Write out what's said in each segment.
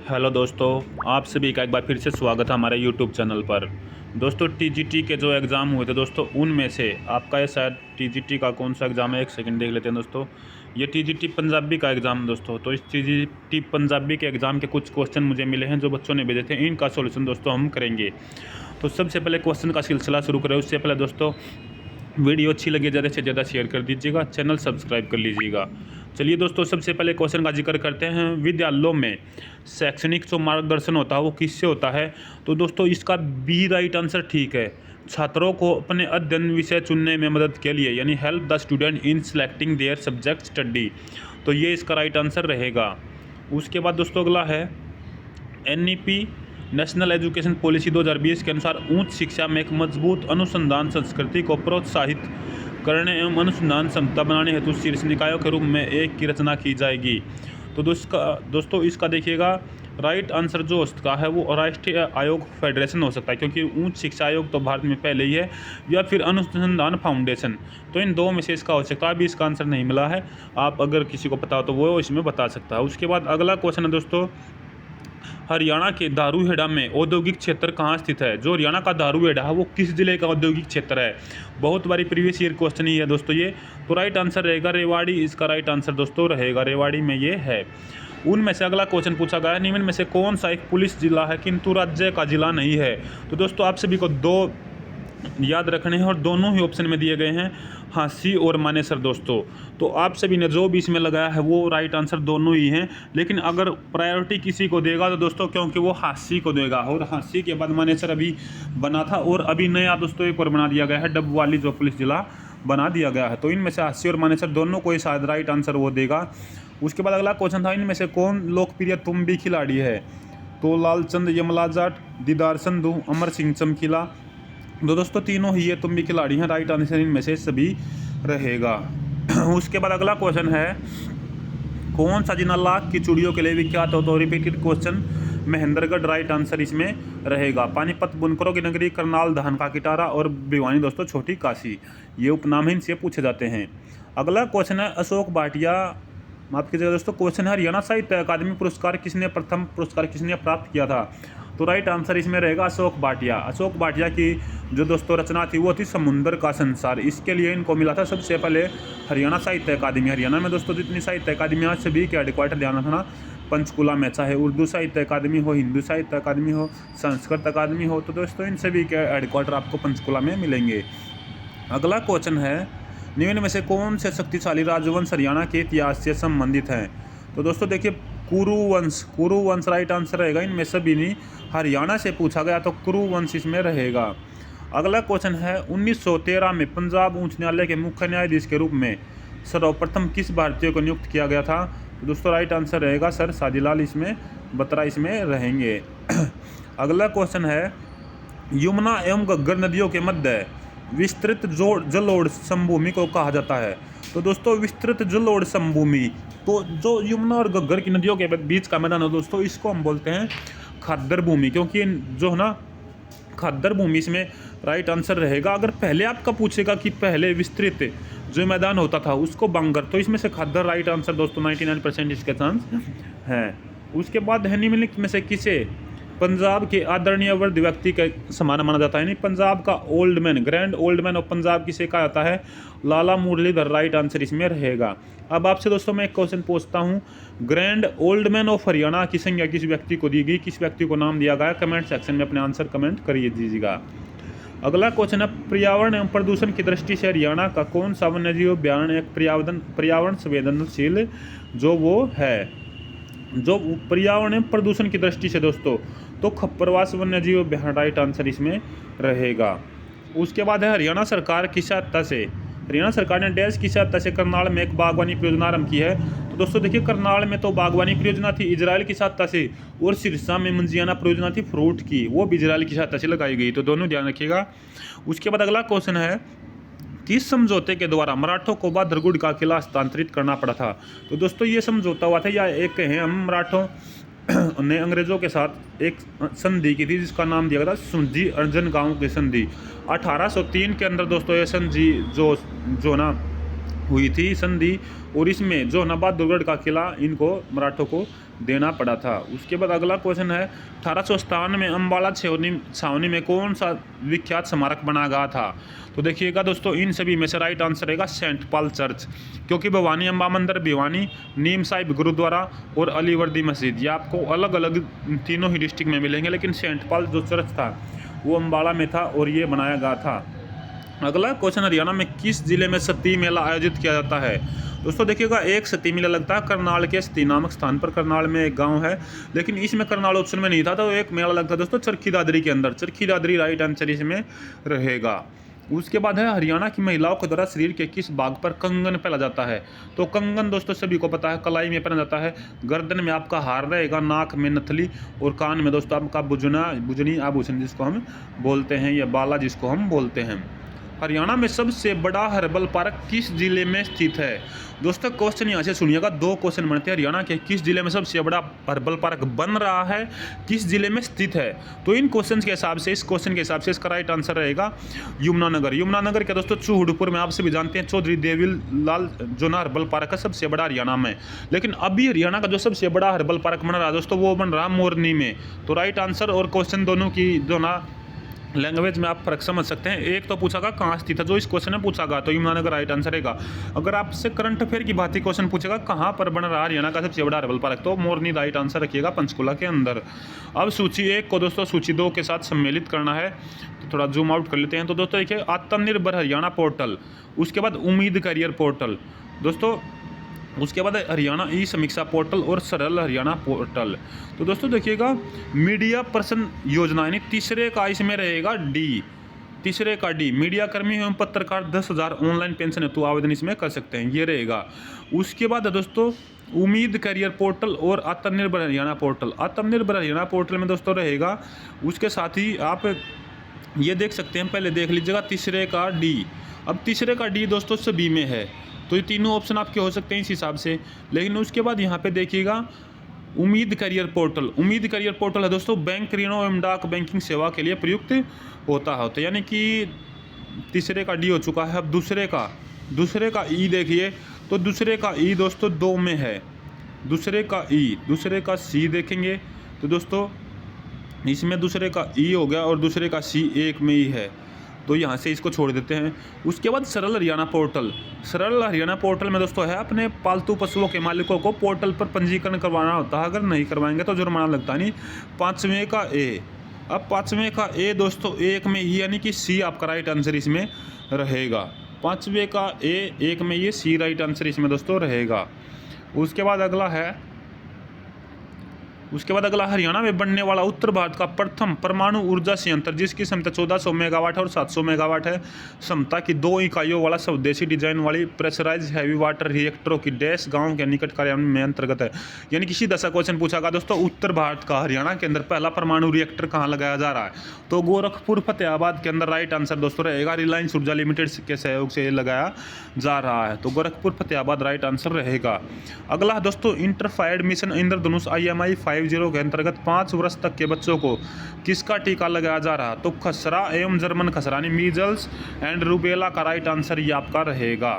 Hello दोस्तों, आप सभी का एक बार फिर से स्वागत है हमारे यूट्यूब चैनल पर। दोस्तों, टीजीटी के जो एग्ज़ाम हुए थे दोस्तों, उनमें से आपका ये शायद टीजीटी का कौन सा एग्ज़ाम है, एक सेकंड देख लेते हैं दोस्तों। ये टीजीटी पंजाबी का एग्ज़ाम दोस्तों। तो इस टीजीटी पंजाबी के एग्ज़ाम के कुछ क्वेश्चन मुझे मिले हैं जो बच्चों ने भेजे थे, इनका सोल्यूशन दोस्तों हम करेंगे। तो सबसे पहले क्वेश्चन का सिलसिला शुरू करें उससे पहले दोस्तों वीडियो अच्छी लगी ज़्यादा से ज़्यादा शेयर कर दीजिएगा, चैनल सब्सक्राइब कर लीजिएगा। चलिए दोस्तों, सबसे पहले क्वेश्चन का जिक्र करते हैं। विद्यालयों में शैक्षणिक जो मार्गदर्शन होता है वो किससे होता है? तो दोस्तों इसका बी राइट आंसर ठीक है। छात्रों को अपने अध्ययन विषय चुनने में मदद के लिए, यानी help the student in selecting their subject study. तो ये इसका राइट आंसर रहेगा। उसके बाद दोस्तों अगला है एनईपी नेशनल एजुकेशन पॉलिसी 2020 के अनुसार उच्च शिक्षा में एक मजबूत अनुसंधान संस्कृति को प्रोत्साहित करने एवं अनुसंधान क्षमता बनाने हेतु शीर्ष निकायों के रूप में एक की रचना की जाएगी। तो दोस्तों इसका देखिएगा राइट आंसर जो उसका है वो राष्ट्रीय आयोग फेडरेशन हो सकता है, क्योंकि उच्च शिक्षा आयोग तो भारत में पहले ही है, या फिर अनुसंधान फाउंडेशन। तो इन दो में से इसका हो सकता है। अभी इसका आंसर नहीं मिला है, आप अगर किसी को पता हो तो वो इसमें बता सकता है। उसके बाद अगला क्वेश्चन है दोस्तों, हरियाणा के दारूहेड़ा में औद्योगिक क्षेत्र कहाँ स्थित है? जो हरियाणा का दारूहेड़ा है वो किस जिले का औद्योगिक क्षेत्र है? बहुत बारी प्रीवियस ईयर क्वेश्चन ही है दोस्तों ये। तो राइट आंसर रहेगा रेवाड़ी, इसका राइट आंसर दोस्तों रहेगा रेवाड़ी में ये है। उनमें से अगला क्वेश्चन पूछा गया है, निम्न में से कौन सा एक पुलिस जिला है किंतु राज्य का जिला नहीं है? तो दोस्तों आप सभी को दो याद रखने हैं और दोनों ही ऑप्शन में दिए गए हैं, हांसी और मानेसर दोस्तों। तो आप सभी ने जो भी इसमें लगाया है वो राइट आंसर दोनों ही हैं, लेकिन अगर प्रायोरिटी किसी को देगा तो दोस्तों क्योंकि वो हांसी को देगा, और हांसी के बाद मानेसर अभी बना था और अभी नया दोस्तों एक और बना दिया गया है, डबवाली जो पुलिस जिला बना दिया गया है। तो इनमें से हांसी और मानेसर दोनों को ही शायद राइट आंसर वो देगा। उसके बाद अगला क्वेश्चन था, इनमें से कौन लोकप्रिय तुम्बी खिलाड़ी है? तो लालचंद यमला जाट, दीदार संधू, अमर सिंह चमकीला। तो दोस्तों तीनों ही ये तुम्बी खिलाड़ी हैं, राइट आंसर इनमें से सभी रहेगा। उसके बाद अगला क्वेश्चन है, कौन सा जिला लाख की चूड़ियों के लिए विख्यात हो? तो repeated question, Mahendragarh right answer इसमें रहेगा। पानीपत बुनकरों की नगरी, करनाल धान का किटारा और भिवानी दोस्तों छोटी काशी, ये उपनाम इनसे पूछे जाते हैं। अगला क्वेश्चन है, अशोक भाटिया, माफ कीजिएगा दोस्तों, क्वेश्चन है हरियाणा साहित्य अकादमी पुरस्कार प्रथम पुरस्कार किसने प्राप्त किया था? तो राइट आंसर इसमें रहेगा अशोक भाटिया। अशोक भाटिया की जो दोस्तों रचना थी वो थी समुंदर का संसार, इसके लिए इनको मिला था सबसे पहले हरियाणा साहित्य अकादमी। हरियाणा में दोस्तों जितनी साहित्य अकादमी आज सभी के हेडक्वार्टर ध्यान रखना पंचकुला में, चाहे उर्दू साहित्य अकादमी हो, हिंदू साहित्य अकादमी हो, संस्कृत अकादमी हो, तो दोस्तों इन सभी के हेडक्वार्टर आपको पंचकुला में मिलेंगे। अगला क्वेश्चन है, निम्न में से कौन से शक्तिशाली राजवंश हरियाणा के इतिहास से संबंधित हैं? तो दोस्तों देखिए कुरुवंश राइट आंसर रहेगा। इनमें सभी नहीं, हरियाणा से पूछा गया तो कुरुवंश इसमें रहेगा। अगला क्वेश्चन है, 1913 में पंजाब उच्च न्यायालय के मुख्य न्यायाधीश के रूप में सर्वप्रथम किस भारतीय को नियुक्त किया गया था? तो दोस्तों राइट आंसर रहेगा सर शादीलाल इसमें बत्रा इसमें रहेंगे। अगला क्वेश्चन है, यमुना एवं घग्गर नदियों के मध्य विस्तृत जलोढ़ समभूमि को कहा जाता है? तो दोस्तों विस्तृत जलोढ़ समभूमि, तो जो यमुना और घग्गर की नदियों के बीच का मैदान है दोस्तों, इसको हम बोलते हैं खाद्दर भूमि, क्योंकि जो है ना खाद्दर भूमि इसमें राइट आंसर रहेगा। अगर पहले आपका पूछेगा कि पहले विस्तृत जो मैदान होता था उसको बांगर, तो इसमें से खाद्दर राइट आंसर दोस्तों 99% इसके चांस हैं। उसके बाद है निम्नलिखित में से किसे पंजाब के आदरणीय वर्द व्यक्ति के समान माना जाता है? यानी पंजाब का old man, grand old man of Punjab किसे कहा जाता है? लाला मुरलीधर राइट आंसर इसमें रहेगा। अब आपसे दोस्तों मैं एक क्वेश्चन पूछता हूँ, grand old man of Haryana की संज्ञा किस व्यक्ति को दी गई, किस व्यक्ति को नाम दिया गया? कमेंट सेक्शन में अपने आंसर कमेंट करिए दीजिएगा। अगला क्वेश्चन है, पर्यावरण एवं प्रदूषण की दृष्टि से हरियाणा का कौन सा वन्यजीव अभ्यारण्य एक पर्यावरण संवेदनशील जो वो है? जो पर्यावरण एवं प्रदूषण की दृष्टि से दोस्तों तो खप्परवास वन्यजीव अभ्यारण्य राइट आंसर इसमें रहेगा। उसके बाद है, हरियाणा सरकार की सहायता से, हरियाणा सरकार ने डैश की सहायता से करनाल में एक बागवानी परियोजना आरंभ की है? तो दोस्तों देखिए करनाल में तो बागवानी परियोजना थी इजराइल की सहायता से, और सिरसा में मंजियाना परियोजना थी फ्रूट की, वो भी इजराइल की सहायता से लगाई गई, तो दोनों ध्यान रखिएगा। उसके बाद अगला क्वेश्चन है, किस समझौते के द्वारा मराठों को बहादुरगढ़ का किला हस्तांतरित करना पड़ा था? तो दोस्तों ये समझौता हुआ था, या एक है हम मराठों ने अंग्रेजों के साथ एक संधि की थी जिसका नाम दिया गया था सुंजी अर्जन गांव की संधि। 1803 के अंदर दोस्तों ये संधि जो ना हुई थी संधि, और इसमें जो ना बहादुरगढ़ का किला इनको मराठों को देना पड़ा था। उसके बाद अगला क्वेश्चन है 1857 में अम्बाला छावनी में कौन सा विख्यात स्मारक बनाया गया था? तो देखिएगा दोस्तों, इन सभी में से राइट आंसर रहेगा सेंट पॉल चर्च, क्योंकि भवानी अम्बा मंदिर भिवानी, नीम साहिब गुरुद्वारा और अलीवर्दी मस्जिद ये आपको अलग अलग तीनों ही डिस्ट्रिक्ट में मिलेंगे, लेकिन सेंट पॉल जो चर्च था वो अम्बाला में था और ये बनाया गया था। अगला क्वेश्चन, हरियाणा में किस जिले में सती मेला आयोजित किया जाता है? दोस्तों देखिएगा, एक सती मेला लगता है करनाल के सती नामक स्थान पर। करनाल में एक गांव है, लेकिन इसमें करनाल ऑप्शन में नहीं था, तो एक मेला लगता है दोस्तों चरखी दादरी के अंदर। चरखी दादरी राइट आंसर इसमें रहेगा। उसके बाद है हरियाणा की महिलाओं के द्वारा शरीर के किस भाग पर कंगन पहना जाता है? तो कंगन दोस्तों सभी को पता है कलाई में पहना जाता है, गर्दन में आपका हार रहेगा, नाक में नथली और कान में दोस्तों आपका बुजनी आभूषण जिसको हम बोलते हैं, या बाला जिसको हम बोलते हैं। हरियाणा में सबसे बड़ा हर्बल पार्क किस जिले में स्थित है? दोस्तों क्वेश्चन यहाँ से सुनिएगा, दो क्वेश्चन बनते हैं। हरियाणा के किस जिले में सबसे बड़ा हर्बल पार्क बन रहा है, किस जिले में स्थित है? तो इन क्वेश्चन के हिसाब से, इस क्वेश्चन के हिसाब से इसका राइट आंसर रहेगा यमुनानगर। यमुनानगर के दोस्तों चूहड़पुर में, आप सभी जानते हैं चौधरी देवीलाल लाल जो ना हर्बल पार्क है सबसे बड़ा हरियाणा में। लेकिन अभी हरियाणा का जो सबसे बड़ा हर्बल पार्क बन रहा है दोस्तों वो बन रहा है मोरनी में। तो राइट आंसर और क्वेश्चन दोनों की जो ना लैंग्वेज में आप फर्क समझ सकते हैं। एक तो पूछा गया कहाँ स्थित है, जो इस क्वेश्चन में पूछा गया तो यमुनानगर राइट आंसर रहेगा। अगर आपसे करंट अफेयर की बात ही क्वेश्चन पूछेगा कहाँ पर बन रहा है हरियाणा का सबसे बड़ा हर्बल पार्क, तो मोरनी राइट आंसर रखिएगा पंचकुला के अंदर। अब सूची 1 को दोस्तों सूची 2 के साथ सम्मिलित करना है, तो थोड़ा जूम आउट कर लेते हैं। तो दोस्तों देखिए, आत्मनिर्भर हरियाणा पोर्टल, उसके बाद उम्मीद करियर पोर्टल दोस्तों, उसके बाद हरियाणा ई समीक्षा पोर्टल और सरल हरियाणा पोर्टल। तो दोस्तों देखिएगा, मीडिया पर्सन योजना यानी तीसरे का इसमें रहेगा डी, तीसरे का डी, मीडिया कर्मी एवं पत्रकार 10,000 ऑनलाइन पेंशन हेतु आवेदन इसमें कर सकते हैं, ये रहेगा। उसके बाद दोस्तों उम्मीद करियर पोर्टल और आत्मनिर्भर हरियाणा पोर्टल। आत्मनिर्भर हरियाणा पोर्टल में दोस्तों रहेगा, उसके साथ ही आप ये देख सकते हैं, पहले देख लीजिएगा तीसरे का डी। अब तीसरे का डी दोस्तों सभी में है, तो ये तीनों ऑप्शन आपके हो सकते हैं इस हिसाब से। लेकिन उसके बाद यहाँ पे देखिएगा उम्मीद करियर पोर्टल। उम्मीद करियर पोर्टल है दोस्तों बैंक ऋणों एवं डाक बैंकिंग सेवा के लिए प्रयुक्त होता है, तो यानी कि तीसरे का डी हो चुका है। अब दूसरे का ई देखिए, तो दूसरे का ई दोस्तों 2 में है, दूसरे का ई। दूसरे का सी देखेंगे तो दोस्तों इसमें दूसरे का ई हो गया और दूसरे का सी 1 में ही है, तो यहाँ से इसको छोड़ देते हैं। उसके बाद सरल हरियाणा पोर्टल। सरल हरियाणा पोर्टल में दोस्तों है अपने पालतू पशुओं के मालिकों को पोर्टल पर पंजीकरण करवाना होता है, अगर नहीं करवाएंगे तो जुर्माना लगता है। नहीं, 5वें का ए। अब 5वें का ए दोस्तों 1 में ही, यानी कि सी आपका राइट आंसर इसमें रहेगा। 5वें का ए 1 में ये सी राइट आंसर इसमें दोस्तों रहेगा। उसके बाद अगला हरियाणा में बनने वाला उत्तर भारत का प्रथम परमाणु ऊर्जा संयंत्र, जिसकी क्षमता 1400 मेगावाट और 700 मेगावाट है, क्षमता की 2 इकाइयों वाला स्वदेशी डिजाइन वाली प्रेशराइज हैवी वाटर रिएक्टरों की डैश गांव के निकट कार्यान्वयन में अंतर्गत है। यानी किसी दशा क्वेश्चन पूछा गया दोस्तों, उत्तर भारत का हरियाणा के अंदर पहला परमाणु रिएक्टर कहाँ लगाया जा रहा है? तो गोरखपुर फतेहाबाद के अंदर राइट आंसर दोस्तों रहेगा। रिलायंस ऊर्जा लिमिटेड के सहयोग से लगाया जा रहा है, तो गोरखपुर फतेहाबाद राइट आंसर रहेगा। अगला दोस्तों इंटरफायर्ड मिशन इंद्रधनुष IMI 50 के अंतर्गत 5 वर्ष तक के बच्चों को किसका टीका लगाया जा रहा? तो खसरा एवं जर्मन खसरा यानी मीजल्स एंड रूबेला का राइट आंसर ये आपका रहेगा।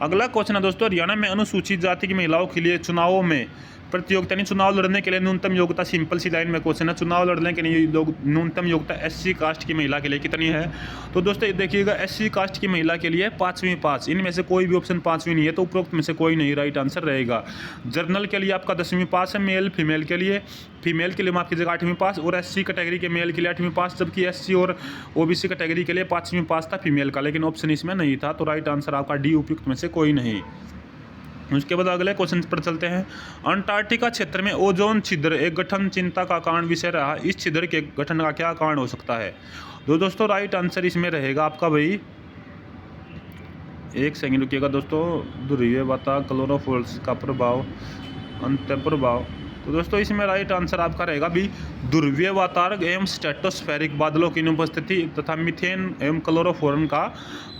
अगला क्वेश्चन है दोस्तों, हरियाणा में अनुसूचित जाति की महिलाओं के लिए चुनावों में प्रतियोगिता यानी चुनाव लड़ने के लिए न्यूनतम योग्यता, सिंपल सी लाइन में क्वेश्चन है, चुनाव लड़ने के लिए न्यूनतम योग्यता SC कास्ट की महिला के लिए कितनी है? तो दोस्तों देखिएगा, SC कास्ट की महिला के लिए 5वीं पास। इनमें से कोई भी ऑप्शन 5वीं नहीं है, तो उपरोक्त में से कोई नहीं राइट आंसर रहेगा। जर्नल के लिए आपका 10वीं पास है, मेल फीमेल के लिए माफ कीजिएगा 8वीं पास, और SC कैटेगरी के मेल के लिए 8वीं पास, जबकि SC और OBC कैटेगरी के लिए 5वीं पास था फीमेल का, लेकिन ऑप्शन इसमें नहीं था, तो राइट आंसर आपका डी उपयुक्त में से कोई नहीं। उसके बाद अगले क्वेश्चन पर चलते हैं। अंटार्कटिका क्षेत्र में ओजोन छिद्र एक गठन चिंता का कारण विषय रहा, इस छिद्र के गठन का क्या कारण हो सकता है? तो दोस्तों राइट आंसर इसमें रहेगा आपका भाई, एक सेकंड रुकिएगा दोस्तों, ध्रुवीय वातावरण क्लोरोफोर्स का प्रभाव, अंत प्रभाव। तो दोस्तों इसमें राइट आंसर आपका रहेगा भी ध्रुवीय वातावरण एवं स्ट्रेटोस्फेरिक बादलों की अनुपस्थिति तथा मीथेन एवं क्लोरोफोरन का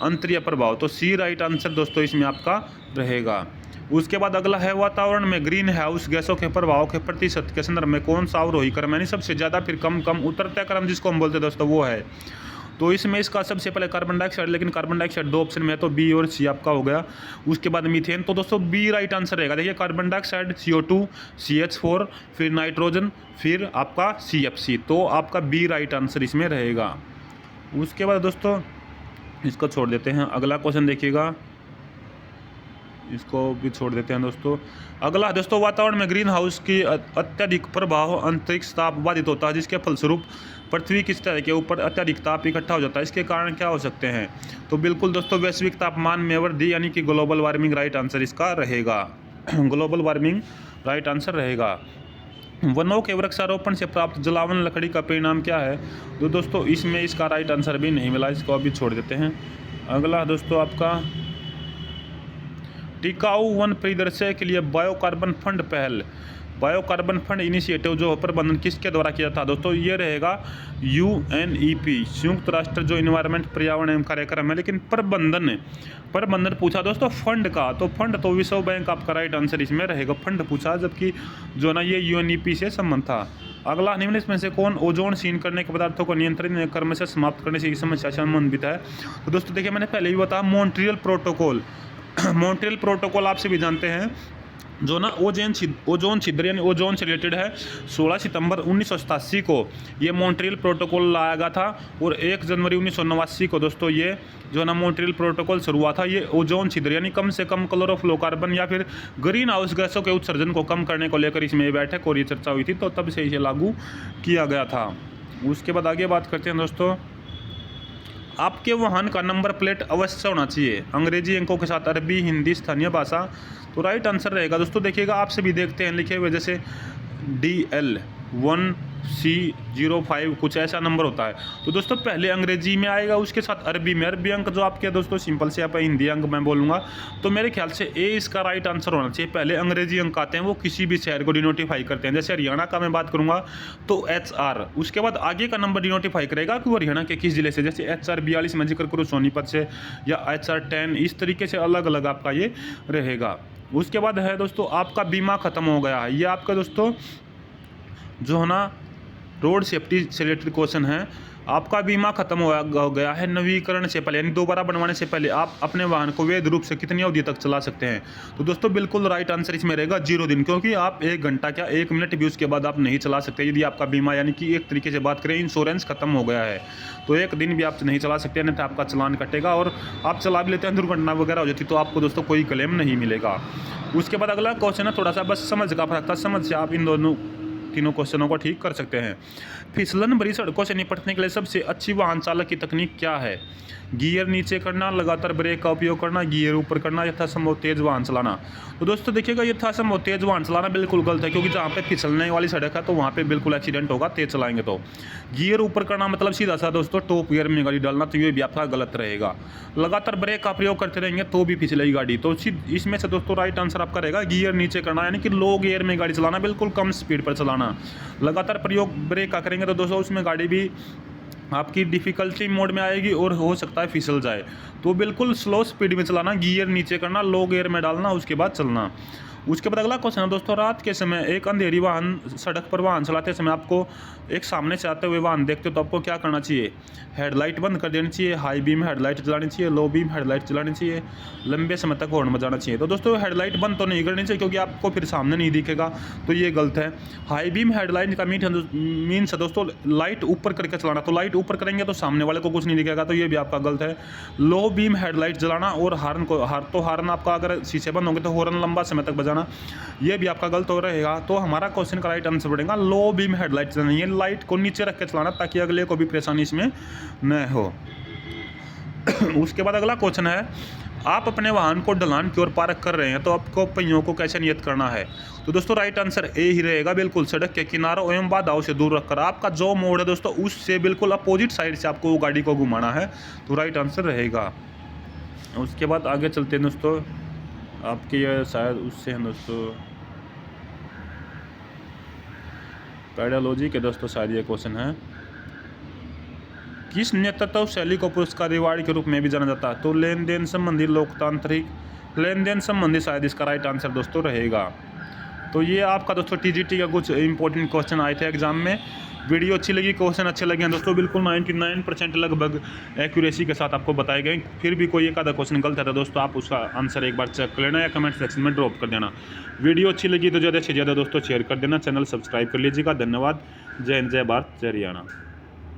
अंतरीय प्रभाव, तो सी राइट आंसर दोस्तों इसमें आपका रहेगा। उसके बाद अगला है वातावरण में ग्रीन हाउस गैसों के प्रभाव के प्रतिशत के संदर्भ में कौन सा अवरोही क्रम यानी सबसे ज़्यादा फिर कम उतरता क्रम जिसको हम बोलते हैं दोस्तों वो है। तो इसमें इसका सबसे पहले कार्बन डाइऑक्साइड, लेकिन कार्बन डाइऑक्साइड 2 ऑप्शन में है, तो बी और सी आपका हो गया। उसके बाद मीथेन, तो दोस्तों बी राइट आंसर रहेगा। देखिए कार्बन डाइऑक्साइड CO2, CH4, फिर नाइट्रोजन, फिर आपका CFC, तो आपका बी राइट आंसर इसमें रहेगा। उसके बाद दोस्तों इसको छोड़ देते हैं, अगला क्वेश्चन देखिएगा, इसको भी छोड़ देते हैं दोस्तों। अगला दोस्तों, वातावरण में ग्रीन हाउस की अत्यधिक प्रभाव अंतरिक्ष ताप बाधित होता है, जिसके फलस्वरूप पृथ्वी की सतह के ऊपर अत्यधिक ताप इकट्ठा हो जाता है। इसके कारण क्या हो सकते हैं? तो बिल्कुल दोस्तों वैश्विक तापमान में वृद्धि, यानी कि ग्लोबल वार्मिंग राइट आंसर इसका रहेगा। ग्लोबल वार्मिंग राइट आंसर रहेगा। वनों के वृक्षारोपण से प्राप्त जलावन लकड़ी का परिणाम क्या है? तो दोस्तों इसमें इसका राइट आंसर भी नहीं मिला, इसको अभी छोड़ देते हैं। अगला दोस्तों आपका, टिकाऊ वन परिदृश्य के लिए बायोकार्बन फंड पहल, बायोकार्बन फंड इनिशिएटिव जो प्रबंधन किसके द्वारा किया था? दोस्तों ये रहेगा UNEP, संयुक्त राष्ट्र जो इन्वायरमेंट पर्यावरण एवं कार्यक्रम है। लेकिन प्रबंधन पूछा दोस्तों फंड का, तो फंड तो विश्व बैंक आपका राइट आंसर इसमें रहेगा। फंड पूछा, जबकि जो ना ये UNEP से संबंध था। अगला, निम्न में से कौन ओजोन क्षीण करने के पदार्थों को नियंत्रित क्रम से समाप्त करने से समस्या से संबंधित है? तो दोस्तों देखिए मैंने पहले भी बताया, मॉन्ट्रियल प्रोटोकॉल। मॉन्ट्रियल प्रोटोकॉल आपसे भी जानते हैं, जो ना ओजोन छिद्र यानी ओजोन से रिलेटेड है। 16 सितंबर 1987 को ये मॉन्ट्रियल प्रोटोकॉल लाया गया था, और 1 जनवरी 1989 को दोस्तों ये जो ना मॉन्ट्रियल प्रोटोकॉल शुरू हुआ था। ये ओजोन छिद्र यानी कम से कम क्लोरोफ्लोरोकार्बन या फिर ग्रीन हाउस गैसों के उत्सर्जन को कम करने को लेकर इसमें बैठक और ये चर्चा हुई थी, तो तब से इसे लागू किया गया था। उसके बाद आगे बात करते हैं दोस्तों, आपके वाहन का नंबर प्लेट अवश्य होना चाहिए, अंग्रेजी अंकों के साथ अरबी, हिंदी, स्थानीय भाषा। तो राइट आंसर रहेगा दोस्तों, देखिएगा आपसे भी देखते हैं लिखे हुए, जैसे DL1C05 कुछ ऐसा नंबर होता है। तो दोस्तों पहले अंग्रेजी में आएगा, उसके साथ अरबी में। अरबी अंक जो आपके दोस्तों सिंपल से आप हिंदी अंक मैं बोलूँगा, तो मेरे ख्याल से ए इसका राइट आंसर होना चाहिए। पहले अंग्रेजी अंक आते हैं, वो किसी भी शहर को डिनोटिफाई करते हैं। जैसे हरियाणा का मैं बात करूँगा तो HR, उसके बाद आगे का नंबर डिनोटिफाई करेगा कि वो हरियाणा के किस जिले से। जैसे HR 42 में जिक्र करूँ सोनीपत से, या HR 10, इस तरीके से अलग अलग आपका ये रहेगा। उसके बाद है दोस्तों आपका बीमा खत्म हो गया है। ये आपका दोस्तों जो है ना रोड सेफ्टी से रिलेटेड क्वेश्चन है। आपका बीमा खत्म हो गया है नवीकरण से पहले, यानी दोबारा बनवाने से पहले आप अपने वाहन को वैध रूप से कितनी अवधि तक चला सकते हैं? तो दोस्तों बिल्कुल राइट आंसर इसमें रहेगा 0 दिन, क्योंकि आप 1 घंटा क्या 1 मिनट भी उसके बाद आप नहीं चला सकते। यदि आपका बीमा यानी कि एक तरीके से बात करें इंश्योरेंस खत्म हो गया है, तो 1 दिन भी आप नहीं चला सकते, नहीं तो आपका चालान कटेगा। और आप चला भी लेते हैं, दुर्घटना वगैरह हो जाती तो आपको दोस्तों कोई क्लेम नहीं मिलेगा। उसके बाद अगला क्वेश्चन है थोड़ा सा बस समझ का फर्क था, समझ से आप इन तीनों क्वेश्चनों को ठीक कर सकते हैं। फिसलन भरी सड़कों से निपटने के लिए सबसे अच्छी वाहन चालक की तकनीक क्या है? गियर नीचे करना, लगातार ब्रेक का उपयोग करना, गियर ऊपर करना, यथासंभव तेज वाहन चलाना। तो दोस्तों देखिएगा यथासंभव तेज वाहन चलाना बिल्कुल गलत है, क्योंकि जहाँ पे फिसलने वाली सड़क है तो वहाँ पे बिल्कुल एक्सीडेंट होगा तेज चलाएंगे तो। गियर ऊपर करना मतलब सीधा सा दोस्तों टॉप गियर में गाड़ी डालना, तो ये भी आपका गलत रहेगा। लगातार ब्रेक का प्रयोग करते रहेंगे तो भी फिसलेगी गाड़ी, तो इसमें से दोस्तों राइट आंसर आपका रहेगा गियर नीचे करना, यानी कि लो गियर में गाड़ी चलाना, बिल्कुल कम स्पीड पर चलाना। लगातार प्रयोग ब्रेक का करेंगे तो दोस्तों उसमें गाड़ी भी आपकी डिफ़िकल्टी मोड में आएगी और हो सकता है फिसल जाए। तो बिल्कुल स्लो स्पीड में चलाना, गियर नीचे करना, लो गियर में डालना, उसके बाद चलना। उसके बाद अगला क्वेश्चन है दोस्तों, रात के समय एक अंधेरी वाहन सड़क पर वाहन चलाते समय आपको एक सामने से आते हुए वाहन देखते हो तो आपको क्या करना चाहिए? हेडलाइट बंद कर देनी चाहिए, हाई बीम हेडलाइट जलानी चाहिए, लो बीम हेडलाइट जलानी चाहिए, लंबे समय तक हॉर्न बजाना चाहिए। तो दोस्तों हेडलाइट बंद तो नहीं करनी चाहिए, क्योंकि आपको फिर सामने नहीं दिखेगा, तो ये गलत है। हाई बीम हेडलाइट का मीन्स है दोस्तों लाइट ऊपर करके चलाना, तो लाइट ऊपर करेंगे तो सामने वाले को कुछ नहीं दिखेगा, तो ये भी आपका गलत है। लो बीम हेडलाइट जलाना और हॉर्न आपका अगर शीशे बंद होंगे तो हॉर्न लंबा समय तक बजाना, ये भी आपका गलत हो रहेगा। तो हमारा क्वेश्चन का राइट आंसर बढ़ेगा लो बीम हेडलाइट चलाना, ये लाइट को नीचे रख के चलाना ताकि अगले को भी परेशानी इसमें न हो। उसके बाद अगला क्वेश्चन है, आप अपने वाहन को ढलान की ओर पार्क कर रहे हैं तो आपको पहियों को कैसे नियत करना है? तो दोस्तों राइट आंसर ए ही रहेगा, बिल्कुल सड़क के किनारों एवं बाधाओं से दूर रखकर। आपका जो मोड़ है दोस्तों उससे बिल्कुल अपोजिट साइड से आपको गाड़ी को घुमाना है, तो राइट आंसर रहेगा। उसके बाद आगे चलते हैं दोस्तों, आपके ये शायद उससे हैं दोस्तों पेडोलॉजी के दोस्तों शायद ये क्वेश्चन है, किस नेतृत्व शैली को पुरस्कार रिवार्ड के रूप में भी जाना जाता है? तो लेन देन संबंधी लोकतांत्रिक लेन देन संबंधी शायद इसका राइट आंसर दोस्तों रहेगा। तो ये आपका दोस्तों टीजीटी का कुछ इंपॉर्टेंट क्वेश्चन आए थे एग्जाम में। वीडियो अच्छी लगी, क्वेश्चन अच्छे लगे हैं दोस्तों, बिल्कुल 99% लगभग एक्यूरेसी के साथ आपको बताए गए। फिर भी कोई एक आधा क्वेश्चन गलत है तो दोस्तों आप उसका आंसर एक बार चेक कर लेना या कमेंट सेक्शन में ड्रॉप कर देना। वीडियो अच्छी लगी तो ज़्यादा से ज़्यादा दोस्तों शेयर कर देना, चैनल सब्सक्राइब कर लीजिएगा। धन्यवाद। जय हिंद, जय भारत, जय हरियाणा।